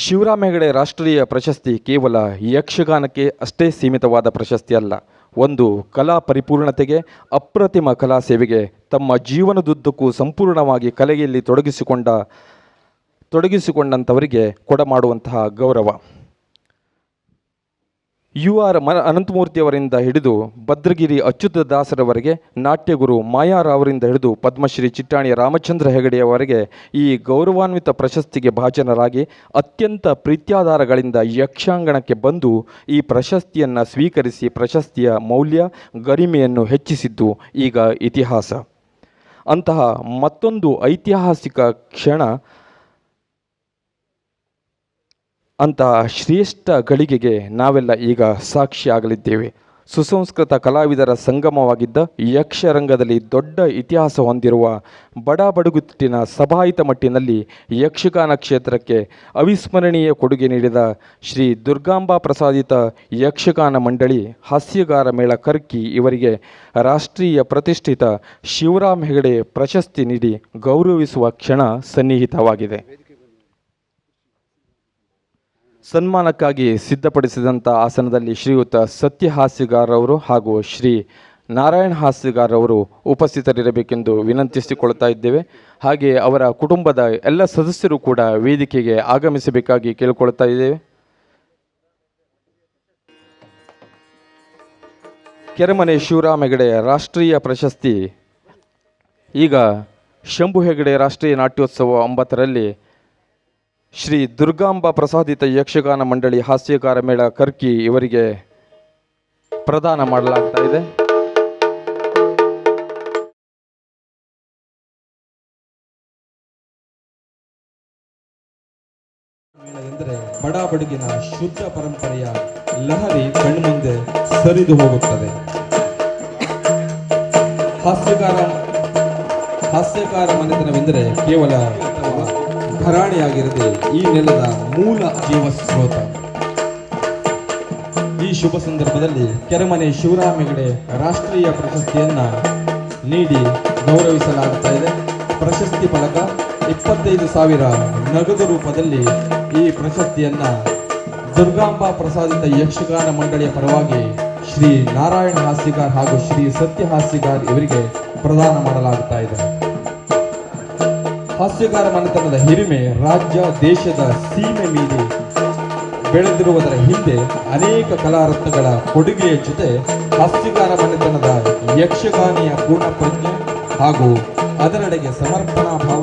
ಶಿವರಾಮ ಹೆಗಡೆ ರಾಷ್ಟ್ರೀಯ ಪ್ರಶಸ್ತಿ ಕೇವಲ ಯಕ್ಷಗಾನಕ್ಕೆ ಅಷ್ಟೇ ಸೀಮಿತವಾದ ಪ್ರಶಸ್ತಿ ಅಲ್ಲ. ಒಂದು ಕಲಾ ಪರಿಪೂರ್ಣತೆಗೆ, ಅಪ್ರತಿಮ ಕಲಾ ಸೇವೆಗೆ, ತಮ್ಮ ಜೀವನದುದ್ದಕ್ಕೂ ಸಂಪೂರ್ಣವಾಗಿ ಕಲೆಯಲ್ಲಿ ತೊಡಗಿಸಿಕೊಂಡಂಥವರಿಗೆ ಕೊಡಮಾಡುವಂತಹ ಗೌರವ. UR ಅನಂತಮೂರ್ತಿಯವರಿಂದ ಹಿಡಿದು ಭದ್ರಗಿರಿ ಅಚ್ಯುತದಾಸರವರೆಗೆ, ನಾಟ್ಯಗುರು ಮಾಯಾರಾವರಿಂದ ಹಿಡಿದು ಪದ್ಮಶ್ರೀ ಚಿಟ್ಟಾಣಿ ರಾಮಚಂದ್ರ ಹೆಗಡೆಯವರೆಗೆ ಈ ಗೌರವಾನ್ವಿತ ಪ್ರಶಸ್ತಿಗೆ ಭಾಜನರಾಗಿ ಅತ್ಯಂತ ಪ್ರೀತ್ಯಾಧಾರಗಳಿಂದ ಯಕ್ಷಾಂಗಣಕ್ಕೆ ಬಂದು ಈ ಪ್ರಶಸ್ತಿಯನ್ನು ಸ್ವೀಕರಿಸಿ ಪ್ರಶಸ್ತಿಯ ಮೌಲ್ಯ ಗರಿಮೆಯನ್ನು ಹೆಚ್ಚಿಸಿದ್ದು ಈಗ ಇತಿಹಾಸ. ಅಂತಹ ಮತ್ತೊಂದು ಐತಿಹಾಸಿಕ ಕ್ಷಣ, ಅಂತಹ ಶ್ರೇಷ್ಠ ಗಳಿಗೆಗೆ ನಾವೆಲ್ಲ ಈಗ ಸಾಕ್ಷಿಯಾಗಲಿದ್ದೇವೆ. ಸುಸಂಸ್ಕೃತ ಕಲಾವಿದರ ಸಂಗಮವಾಗಿದ್ದ ಯಕ್ಷರಂಗದಲ್ಲಿ ದೊಡ್ಡ ಇತಿಹಾಸ ಹೊಂದಿರುವ ಬಡಗುತಿಟ್ಟಿನ ಸಭಾಯಿತ ಮಟ್ಟಿನಲ್ಲಿ ಯಕ್ಷಗಾನ ಕ್ಷೇತ್ರಕ್ಕೆ ಅವಿಸ್ಮರಣೀಯ ಕೊಡುಗೆ ನೀಡಿದ ಶ್ರೀ ದುರ್ಗಾಂಬಾ ಪ್ರಸಾದಿತ ಯಕ್ಷಗಾನ ಮಂಡಳಿ ಹಾಸ್ಯಗಾರ ಮೇಳ ಕರ್ಕಿ ಇವರಿಗೆ ರಾಷ್ಟ್ರೀಯ ಪ್ರತಿಷ್ಠಿತ ಶಿವರಾಮ ಹೆಗಡೆ ಪ್ರಶಸ್ತಿ ನೀಡಿ ಗೌರವಿಸುವ ಕ್ಷಣ ಸನ್ನಿಹಿತವಾಗಿದೆ. ಸನ್ಮಾನಕ್ಕಾಗಿ ಸಿದ್ಧಪಡಿಸಿದಂಥ ಆಸನದಲ್ಲಿ ಶ್ರೀಯುತ ಸತ್ಯ ಹಾಸ್ಯಗಾರವರು ಹಾಗೂ ಶ್ರೀ ನಾರಾಯಣ ಹಾಸ್ಯಗಾರವರು ಉಪಸ್ಥಿತರಿರಬೇಕೆಂದು ವಿನಂತಿಸಿಕೊಳ್ತಾ ಇದ್ದೇವೆ. ಹಾಗೆ ಅವರ ಕುಟುಂಬದ ಎಲ್ಲ ಸದಸ್ಯರು ಕೂಡ ವೇದಿಕೆಗೆ ಆಗಮಿಸಬೇಕಾಗಿ ಕೇಳಿಕೊಳ್ತಾ ಇದ್ದೇವೆ. ಕೆರೆಮನೆ ಶಿವರಾಮ ಹೆಗಡೆ ರಾಷ್ಟ್ರೀಯ ಪ್ರಶಸ್ತಿ ಈಗ ಶಂಭು ಹೆಗಡೆ ರಾಷ್ಟ್ರೀಯ ನಾಟ್ಯೋತ್ಸವ 9ರಲ್ಲಿ ಶ್ರೀ ದುರ್ಗಾಂಬಾ ಪ್ರಸಾದಿತ ಯಕ್ಷಗಾನ ಮಂಡಳಿ ಹಾಸ್ಯಗಾರ ಮೇಳ ಕರ್ಕಿ ಇವರಿಗೆ ಪ್ರದಾನ ಮಾಡಲಾಗ್ತಾ ಇದೆ. ಎಂದರೆ ಬಡಗಿನ ಶುದ್ಧ ಪರಂಪರೆಯ ಲಹರಿ ಕಣ್ಮುಂದೆ ಸರಿದು ಹೋಗುತ್ತದೆ. ಹಾಸ್ಯಕಾರ ಮನೆತನವೆಂದರೆ ಕೇವಲ ಘರಾಣೆಯಾಗಿರದೆ ಈ ನೆಲದ ಮೂಲ ಜೀವ ಸ್ರೋತ. ಈ ಶುಭ ಸಂದರ್ಭದಲ್ಲಿ ಕೆರೆಮನೆ ಶಿವರಾಮ ಹೆಗಡೆ ರಾಷ್ಟ್ರೀಯ ಪ್ರಶಸ್ತಿಯನ್ನ ನೀಡಿ ಗೌರವಿಸಲಾಗುತ್ತಾ ಇದೆ. ಪ್ರಶಸ್ತಿ ಫಲಕ 25,000 ನಗದು ರೂಪದಲ್ಲಿ ಈ ಪ್ರಶಸ್ತಿಯನ್ನ ದುರ್ಗಾಂಬಾ ಪ್ರಸಾದಿತ ಯಕ್ಷಗಾನ ಮಂಡಳಿಯ ಪರವಾಗಿ ಶ್ರೀ ನಾರಾಯಣ ಹಾಸ್ಯಗಾರ್ ಹಾಗೂ ಶ್ರೀ ಸತ್ಯ ಹಾಸ್ಯಗಾರ್ ಇವರಿಗೆ ಪ್ರದಾನ ಮಾಡಲಾಗುತ್ತಾ ಇದೆ. ಹಾಸ್ಯಗಾರ ಮನೆತನದ ಹಿರಿಮೆ ರಾಜ್ಯ ದೇಶದ ಸೀಮೆ ಮೀರಿ ಬೆಳೆದಿರುವುದರ ಹಿಂದೆ ಅನೇಕ ಕಲಾರತ್ನಗಳ ಕೊಡುಗೆಯ ಜೊತೆ ಹಾಸ್ಯಗಾರ ಮನೆತನದ ಯಕ್ಷಗಾನಿಯ ಪೂರ್ಣ ಪ್ರಜ್ಞೆ ಹಾಗೂ ಅದರೆಡೆಗೆ ಸಮರ್ಪಣಾ ಭಾವ,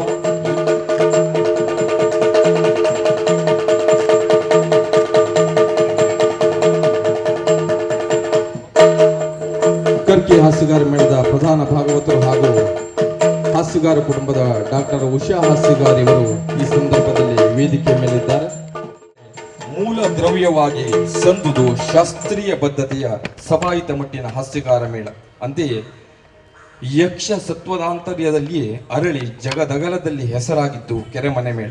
ಕರ್ಕಿ ಹಾಸ್ಯಗಾರ ಮೇಳದ ಪ್ರಧಾನ ಭಾಗವತರು ಹಾಗೂ ಹಾಸ್ಯಗಾರ ಕುಟುಂಬದ ಡಾಕ್ಟರ್ ಉಷಾ ಹಾಸ್ಯಗಾರ್ ಇವರು ಈ ಸಂದರ್ಭದಲ್ಲಿ ವೇದಿಕೆ ಮೇಲಿದ್ದಾರೆ. ಮೂಲ ದ್ರವ್ಯವಾಗಿ ಸಂದುದು ಶಾಸ್ತ್ರೀಯ ಬದ್ಧತೆಯ ಸಭಾಯಿತ ಮಟ್ಟಿನ ಹಾಸ್ಯಗಾರ ಮೇಳ. ಅಂತೆಯೇ ಯಕ್ಷ ಸತ್ವದಾಂತರ್ಯದಲ್ಲಿಯೇ ಅರಳಿ ಜಗದಗಲದಲ್ಲಿ ಹೆಸರಾಗಿದ್ದು ಕೆರೆಮನೆ ಮೇಳ.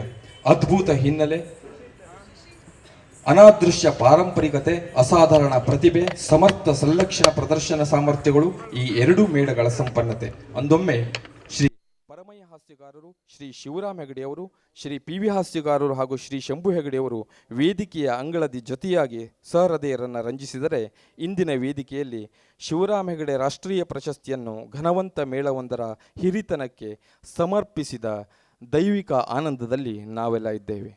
ಅದ್ಭುತ ಹಿನ್ನೆಲೆ, ಅನಾದೃಶ್ಯ ಪಾರಂಪರಿಕತೆ, ಅಸಾಧಾರಣ ಪ್ರತಿಭೆ, ಸಮರ್ಥ ಸಂಲಕ್ಷಣ ಪ್ರದರ್ಶನ ಸಾಮರ್ಥ್ಯಗಳು ಈ ಎರಡೂ ಮೇಳಗಳ ಸಂಪನ್ನತೆ. ಅಂದೊಮ್ಮೆ ಶ್ರೀ ಪರಮಯ್ಯ ಹಾಸ್ಯಗಾರರು, ಶ್ರೀ ಶಿವರಾಮ ಹೆಗಡೆಯವರು, ಶ್ರೀ PV ಹಾಸ್ಯಗಾರರು ಹಾಗೂ ಶ್ರೀ ಶಂಭು ಹೆಗಡೆಯವರು ವೇದಿಕೆಯ ಅಂಗಳದಿ ಜೊತೆಯಾಗಿ ಸಹೃದಯರನ್ನು ರಂಜಿಸಿದರೆ, ಇಂದಿನ ವೇದಿಕೆಯಲ್ಲಿ ಶಿವರಾಮ ಹೆಗಡೆ ರಾಷ್ಟ್ರೀಯ ಪ್ರಶಸ್ತಿಯನ್ನು ಘನವಂತ ಮೇಳವೊಂದರ ಹಿರಿತನಕ್ಕೆ ಸಮರ್ಪಿಸಿದ ದೈವಿಕ ಆನಂದದಲ್ಲಿ ನಾವೆಲ್ಲ ಇದ್ದೇವೆ.